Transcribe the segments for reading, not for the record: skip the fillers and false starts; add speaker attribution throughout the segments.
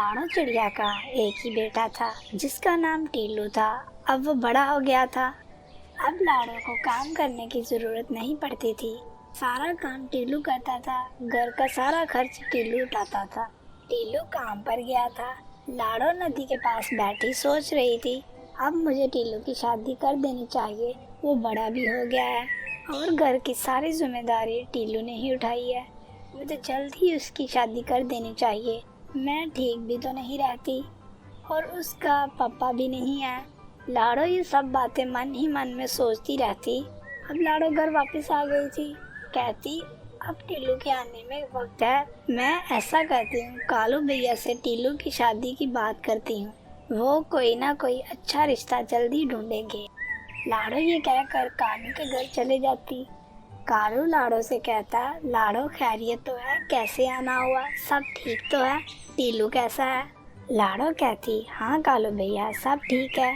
Speaker 1: लाड़ो चिड़िया का एक ही बेटा था जिसका नाम टीलू था। अब वो बड़ा हो गया था। अब लाड़ो को काम करने की जरूरत नहीं पड़ती थी। सारा काम टीलू करता था। घर का सारा खर्च टीलू उठाता था। टीलू काम पर गया था। लाड़ो नदी के पास बैठी सोच रही थी, अब मुझे टीलू की शादी कर देनी चाहिए। वो बड़ा भी हो गया है और घर की सारी जिम्मेदारी टीलू ने ही उठाई है। मुझे जल्द ही उसकी शादी कर देनी चाहिए। मैं ठीक भी तो नहीं रहती और उसका पापा भी नहीं है। लाड़ो ये सब बातें मन ही मन में सोचती रहती। अब लाड़ो घर वापस आ गई थी। कहती, अब टीलू के आने में वक्त है। मैं ऐसा करती हूँ, कालू भैया से टीलू की शादी की बात करती हूँ। वो कोई ना कोई अच्छा रिश्ता जल्दी ढूंढेंगे। लाड़ो ये कहकर कालू के घर चले जाती। कालू लाड़ो से कहता, लाड़ो खैरियत तो है? कैसे आना हुआ? सब ठीक तो है? टीलू कैसा है? लाड़ो कहती, हाँ कालू भैया सब ठीक है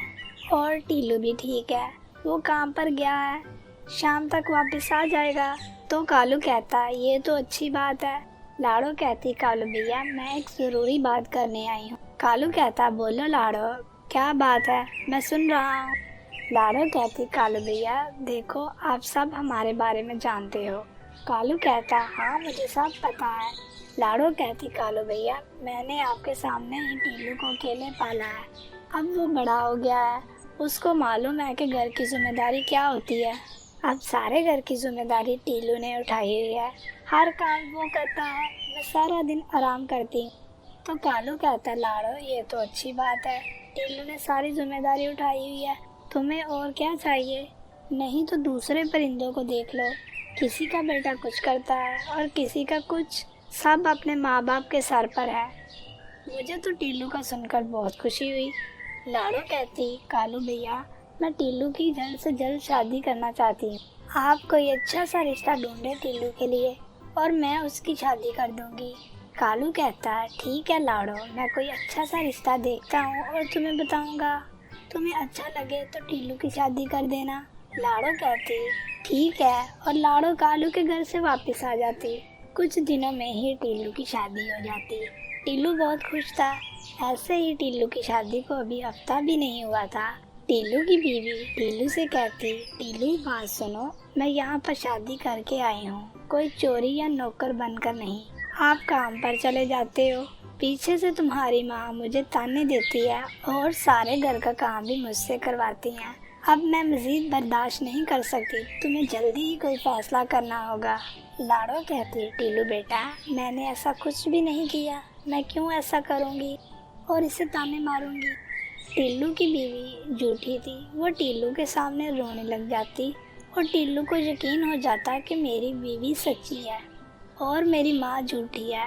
Speaker 1: और टीलू भी ठीक है। वो काम पर गया है, शाम तक वापस आ जाएगा। तो कालू कहता, ये तो अच्छी बात है। लाड़ो कहती, कालू भैया मैं एक ज़रूरी बात करने आई हूँ। कालू कहता, बोलो लाड़ो क्या बात है, मैं सुन रहा हूँ। लाड़ो कहती, कालू भैया देखो आप सब हमारे बारे में जानते हो। कालू कहता, हाँ मुझे सब पता है। लाड़ो कहती, कालू भैया मैंने आपके सामने ही टीलू को अकेले पाला है। अब वो बड़ा हो गया है, उसको मालूम है कि घर की जिम्मेदारी क्या होती है। अब सारे घर की जिम्मेदारी टीलू ने उठाई हुई है। हर काम वो करता है, मैं सारा दिन आराम करती हूँ। तो कालू कहता, लाड़ो ये तो अच्छी बात है, टीलू ने सारी जिम्मेदारी उठाई हुई है, तुम्हें और क्या चाहिए? नहीं तो दूसरे परिंदों को देख लो, किसी का बेटा कुछ करता है और किसी का कुछ। सब अपने माँ बाप के सर पर है। मुझे तो टीलू का सुनकर बहुत खुशी हुई। लाड़ो कहती, कालू भैया मैं टीलू की जल्द से जल्द शादी करना चाहती हूँ। आप कोई अच्छा सा रिश्ता ढूंढे टीलू के लिए और मैं उसकी शादी कर दूंगी। कालू कहता है, ठीक है लाड़ो, मैं कोई अच्छा सा रिश्ता देखता हूँ और तुम्हें बताऊंगा। तुम्हें अच्छा लगे तो टीलू की शादी कर देना। लाड़ो कहती, ठीक है, और लाड़ो कालू के घर से वापस आ जाती। कुछ दिनों में ही टीलू की शादी हो जाती। टीलू बहुत खुश था। ऐसे ही टीलू की शादी को अभी हफ्ता भी नहीं हुआ था। टीलू की बीवी टीलू से कहती, टीलू बात सुनो, मैं यहाँ पर शादी करके आई हूँ, कोई चोरी या नौकर बनकर नहीं। आप काम पर चले जाते हो, पीछे से तुम्हारी माँ मुझे ताने देती है और सारे घर का काम भी मुझसे करवाती हैं। अब मैं मज़ीद बर्दाश्त नहीं कर सकती, तुम्हें जल्दी ही कोई फैसला करना होगा। लाड़ो कहती, टीलू बेटा मैंने ऐसा कुछ भी नहीं किया, मैं क्यों ऐसा करूँगी और इसे ताने मारूंगी। टीलू की बीवी झूठी थी। वो टीलू के सामने रोने लग जाती और टीलू को यकीन हो जाता कि मेरी बीवी सच्ची है और मेरी माँ झूठी है।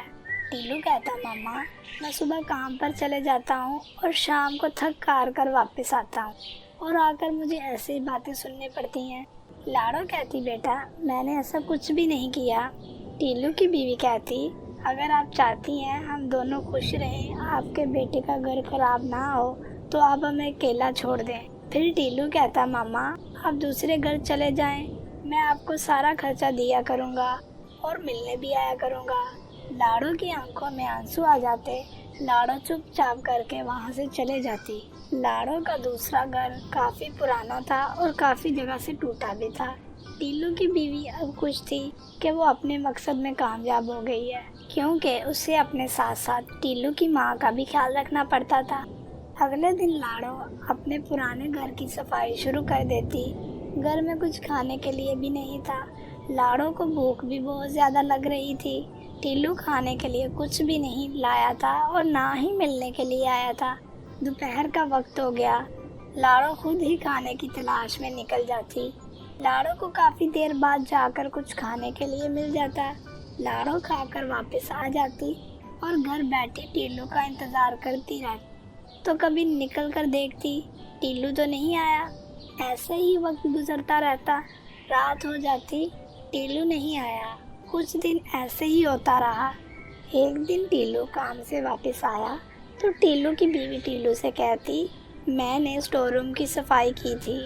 Speaker 1: टीलू कहता, मामा मैं सुबह काम पर चले जाता हूँ और शाम को थक हार कर वापस आता हूँ और आकर मुझे ऐसी बातें सुननी पड़ती हैं। लाड़ो कहती, बेटा मैंने ऐसा कुछ भी नहीं किया। टीलू की बीवी कहती, अगर आप चाहती हैं हम दोनों खुश रहें, आपके बेटे का घर खराब ना हो, तो आप हमें अकेला छोड़ दें। फिर टीलू कहता, मामा आप दूसरे घर चले जाएं, मैं आपको सारा खर्चा दिया करूँगा और मिलने भी आया करूँगा। लाड़ो की आंखों में आंसू आ जाते। लाड़ो चुपचाप करके वहाँ से चले जाती। लाड़ो का दूसरा घर काफ़ी पुराना था और काफ़ी जगह से टूटा भी था। टीलू की बीवी अब खुश थी कि वो अपने मकसद में कामयाब हो गई है, क्योंकि उसे अपने साथ साथ टीलू की माँ का भी ख्याल रखना पड़ता था। अगले दिन लाड़ो अपने पुराने घर की सफाई शुरू कर देती। घर में कुछ खाने के लिए भी नहीं था। लाड़ो को भूख भी बहुत ज़्यादा लग रही थी। टीलू खाने के लिए कुछ भी नहीं लाया था और ना ही मिलने के लिए आया था। दोपहर का वक्त हो गया। लाड़ो खुद ही खाने की तलाश में निकल जाती। लाड़ो को काफ़ी देर बाद जाकर कुछ खाने के लिए मिल जाता। लाड़ो खाकर वापस आ जाती और घर बैठी टीलू का इंतज़ार करती रहती। तो कभी निकल कर देखती, टीलू तो नहीं आया। ऐसे ही वक्त गुजरता रहता। रात हो जाती, टीलू नहीं आया। कुछ दिन ऐसे ही होता रहा। एक दिन टीलू काम से वापस आया तो टीलू की बीवी टीलू से कहती, मैंने स्टोर रूम की सफाई की थी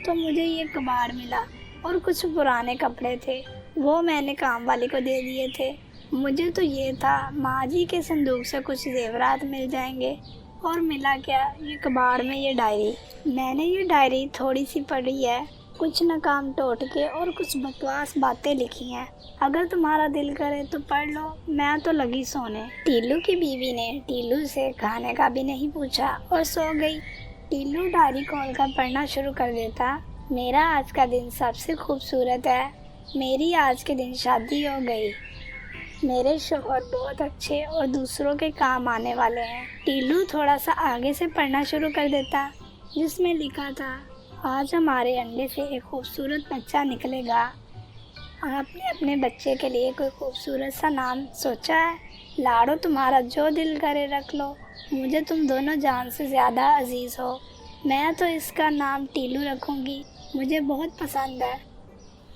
Speaker 1: तो मुझे ये कबाड़ मिला और कुछ पुराने कपड़े थे, वो मैंने काम वाली को दे दिए थे। मुझे तो ये था माँ जी के संदूक से कुछ जेवरात मिल जाएंगे, और मिला क्या, ये कबाड़ में ये डायरी। मैंने ये डायरी थोड़ी सी पढ़ी है, कुछ नाकाम टोटके और कुछ बकवास बातें लिखी हैं। अगर तुम्हारा दिल करे तो पढ़ लो, मैं तो लगी सोने। टीलू की बीवी ने टीलू से खाने का भी नहीं पूछा और सो गई। टीलू डायरी खोलकर पढ़ना शुरू कर देता। मेरा आज का दिन सबसे खूबसूरत है, मेरी आज के दिन शादी हो गई, मेरे शौहर बहुत अच्छे और दूसरों के काम आने वाले हैं। टीलू थोड़ा सा आगे से पढ़ना शुरू कर देता, जिसमें लिखा था, आज हमारे अंडे से एक खूबसूरत बच्चा निकलेगा। आपने अपने बच्चे के लिए कोई खूबसूरत सा नाम सोचा है? लाड़ो, तुम्हारा जो दिल करे रख लो, मुझे तुम दोनों जान से ज़्यादा अजीज़ हो। मैं तो इसका नाम टीलू रखूँगी, मुझे बहुत पसंद है।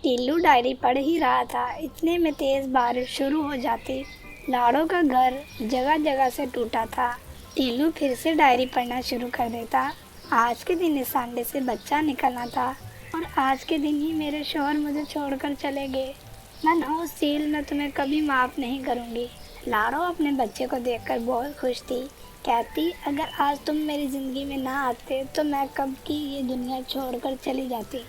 Speaker 1: टीलू डायरी पढ़ ही रहा था, इतने में तेज़ बारिश शुरू हो जाती। लाड़ो का घर जगह जगह से टूटा था। टीलू फिर से डायरी पढ़ना शुरू कर देता। आज के दिन इस अंडे से बच्चा निकलना था, और आज के दिन ही मेरे शौहर मुझे छोड़कर चले गए। मनहूस सील, मैं तुम्हें कभी माफ़ नहीं करूँगी। लाड़ो अपने बच्चे को देखकर बहुत खुश थी। कहती, अगर आज तुम मेरी ज़िंदगी में ना आते तो मैं कब की ये दुनिया छोड़कर चली जाती।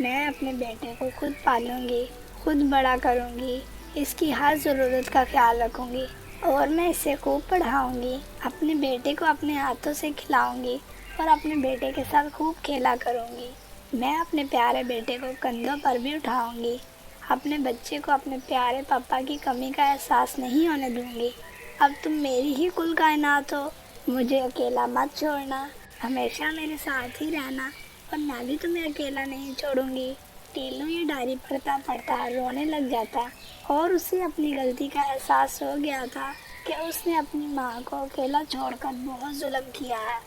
Speaker 1: मैं अपने बेटे को खुद पालूंगी, खुद बड़ा करूंगी, इसकी हर ज़रूरत का ख्याल रखूंगी, और मैं इसे खूब पढ़ाऊंगी। अपने बेटे को अपने हाथों से खिलाऊंगी और अपने बेटे के साथ खूब खेला करूंगी। मैं अपने प्यारे बेटे को कंधों पर भी उठाऊंगी। अपने बच्चे को अपने प्यारे पापा की कमी का एहसास नहीं होने दूंगी। अब तुम मेरी ही कुल कायनात हो, मुझे अकेला मत छोड़ना, हमेशा मेरे साथ ही रहना, और मैं भी तुम्हें अकेला नहीं छोड़ूंगी। टीलू ये डायरी पढ़ता पढ़ता रोने लग जाता, और उसे अपनी गलती का एहसास हो गया था कि उसने अपनी माँ को अकेला छोड़कर बहुत जुल्म किया है।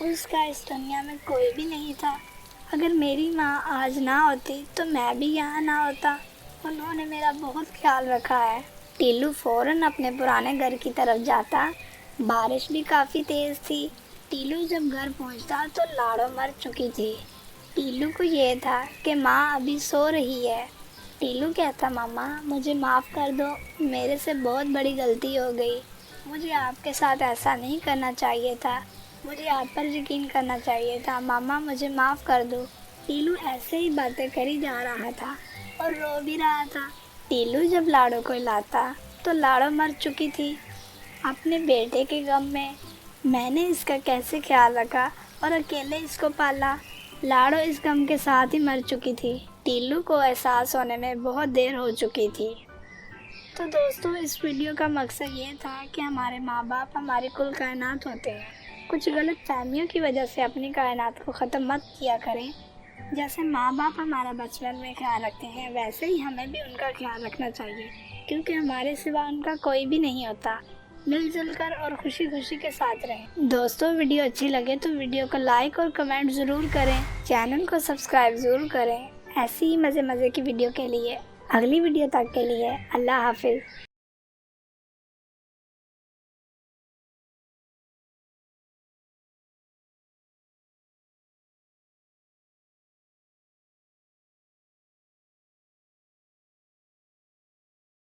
Speaker 1: उसका इस दुनिया में कोई भी नहीं था। अगर मेरी माँ आज ना होती तो मैं भी यहाँ ना होता। उन्होंने मेरा बहुत ख्याल रखा है। टीलू फ़ौरन अपने पुराने घर की तरफ जाता। बारिश भी काफ़ी तेज़ थी। टीलू जब घर पहुंचता तो लाड़ो मर चुकी थी। टीलू को ये था कि माँ अभी सो रही है। टीलू कहता, मामा मुझे माफ़ कर दो, मेरे से बहुत बड़ी गलती हो गई, मुझे आपके साथ ऐसा नहीं करना चाहिए था, मुझे आप पर यकीन करना चाहिए था, मामा मुझे माफ़ कर दो। टीलू ऐसे ही बातें करी जा रहा था और रो भी रहा था। टीलू जब लाड़ो को लाता तो लाड़ो मर चुकी थी। अपने बेटे के गम में मैंने इसका कैसे ख्याल रखा और अकेले इसको पाला। लाड़ो इस गम के साथ ही मर चुकी थी। टीलू को एहसास होने में बहुत देर हो चुकी थी। तो दोस्तों, इस वीडियो का मकसद ये था कि हमारे माँ बाप हमारी कुल कायनात होते हैं। कुछ गलत फहमियों की वजह से अपनी कायनात को ख़त्म मत किया करें। जैसे माँ बाप हमारा बचपन में ख्याल रखते हैं, वैसे ही हमें भी उनका ख्याल रखना चाहिए, क्योंकि हमारे सिवा उनका कोई भी नहीं होता। मिलजुल कर और खुशी खुशी के साथ रहें। दोस्तों, वीडियो अच्छी लगे तो वीडियो को लाइक और कमेंट ज़रूर करें। चैनल को सब्सक्राइब ज़रूर करें। ऐसी ही मज़े मज़े की वीडियो के लिए, अगली वीडियो तक के लिए अल्लाह हाफिज़।